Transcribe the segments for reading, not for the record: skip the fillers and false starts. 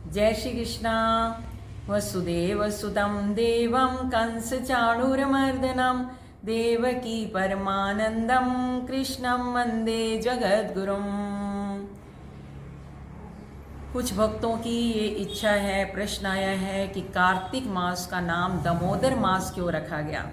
जय श्री कृष्णा। वसुदेवसुतं देवं कंसचाणूरमर्दनं देवकी परमानंदं कृष्णं वंदे जगद्गुरुम्। कुछ भक्तों की ये इच्छा है, प्रश्न आया है कि कार्तिक मास का नाम दामोदर मास क्यों रखा गया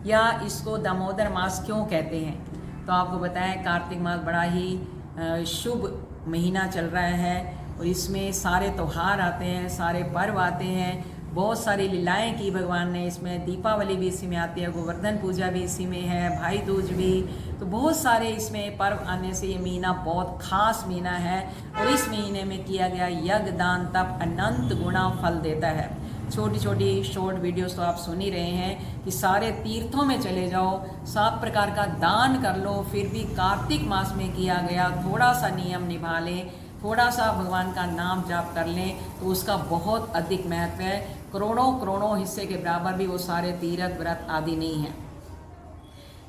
या इसको दामोदर मास क्यों कहते हैं। तो आपको बताएं, कार्तिक मास बड़ा ही शुभ महीना चल रहा है और इसमें सारे त्यौहार आते हैं, सारे पर्व आते हैं, बहुत सारी लीलाएं की भगवान ने। इसमें दीपावली भी इसी में आती है, गोवर्धन पूजा भी इसी में है, भाई दूज भी। तो बहुत सारे इसमें पर्व आने से ये महीना बहुत खास महीना है और इस महीने में किया गया यज्ञ दान तप अनंत गुणा फल देता है। छोटी छोटी शॉर्ट वीडियोस तो आप सुन ही रहे हैं कि सारे तीर्थों में चले जाओ, 7 प्रकार का दान कर लो, फिर भी कार्तिक मास में किया गया थोड़ा सा नियम निभा लें, थोड़ा सा भगवान का नाम जाप कर लें तो उसका बहुत अधिक महत्व है। करोड़ों करोड़ों हिस्से के बराबर भी वो सारे तीर्थ व्रत आदि नहीं हैं।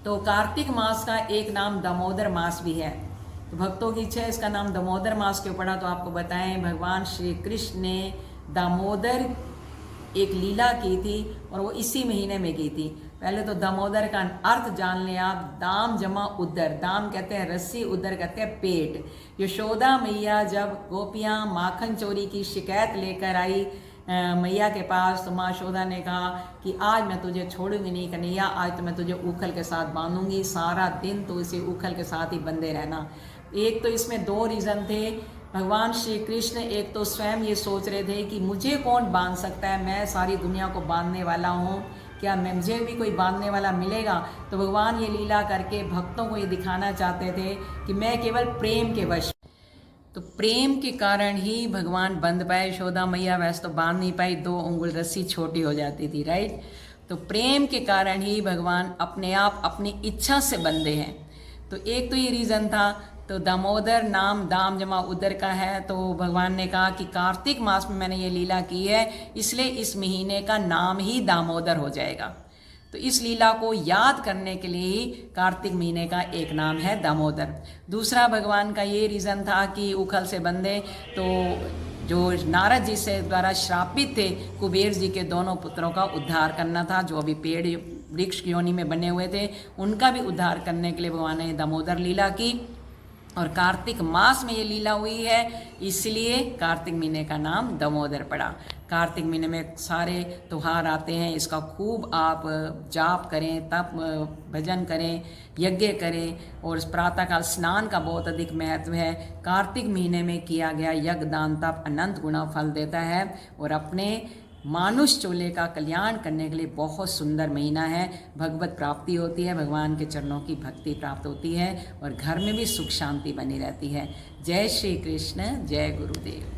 तो कार्तिक मास का एक नाम दामोदर मास भी है। तो भक्तों की इच्छा है इसका नाम दामोदर मास क्यों पड़ा। तो आपको बताएं, भगवान श्री कृष्ण ने दामोदर एक लीला की थी और वो इसी महीने में की थी। पहले तो दामोदर का अर्थ जान लें आप। दाम जमा उदर, दाम कहते हैं रस्सी, उदर कहते हैं पेट। यशोदा मैया जब गोपियाँ माखन चोरी की शिकायत लेकर आई मैया के पास, तो माँ यशोदा ने कहा कि आज मैं तुझे छोड़ूंगी नहीं कन्हैया, आज तो मैं तुझे उखल के साथ बांधूंगी, सारा दिन तो इसे उखल के साथ ही बंधे रहना। एक तो इसमें 2 रीज़न थे। भगवान श्री कृष्ण एक तो स्वयं ये सोच रहे थे कि मुझे कौन बांध सकता है, मैं सारी दुनिया को बांधने वाला हूँ, क्या मुझे भी कोई बांधने वाला मिलेगा। तो भगवान ये लीला करके भक्तों को ये दिखाना चाहते थे कि मैं केवल प्रेम के वश। तो प्रेम के कारण ही भगवान बंध पाए। यशोदा मैया वैसे तो बांध नहीं पाई, 2 उंगल रस्सी छोटी हो जाती थी, राइट। तो प्रेम के कारण ही भगवान अपने आप अपनी इच्छा से बंधे हैं। तो एक तो ये रीज़न था। तो दामोदर नाम दाम जमा उदर का है, तो भगवान ने कहा कि कार्तिक मास में मैंने ये लीला की है, इसलिए इस महीने का नाम ही दामोदर हो जाएगा। तो इस लीला को याद करने के लिए ही कार्तिक महीने का एक नाम है दामोदर। दूसरा भगवान का ये रीज़न था कि उखल से बंधे, तो जो नारद जी से द्वारा श्रापित थे कुबेर जी के दोनों पुत्रों का उद्धार करना था, जो अभी पेड़ वृक्ष की योनि में बने हुए थे, उनका भी उद्धार करने के लिए भगवान ने दामोदर लीला की। और कार्तिक मास में ये लीला हुई है, इसलिए कार्तिक महीने का नाम दामोदर पड़ा। कार्तिक महीने में सारे त्यौहार आते हैं, इसका खूब आप जाप करें, तप भजन करें, यज्ञ करें और प्रातःकाल स्नान का बहुत अधिक महत्व है। कार्तिक महीने में किया गया यज्ञ दान तप अनंत गुना फल देता है और अपने मानुष चोले का कल्याण करने के लिए बहुत सुंदर महीना है। भगवत प्राप्ति होती है, भगवान के चरणों की भक्ति प्राप्त होती है और घर में भी सुख शांति बनी रहती है। जय श्री कृष्ण, जय गुरुदेव।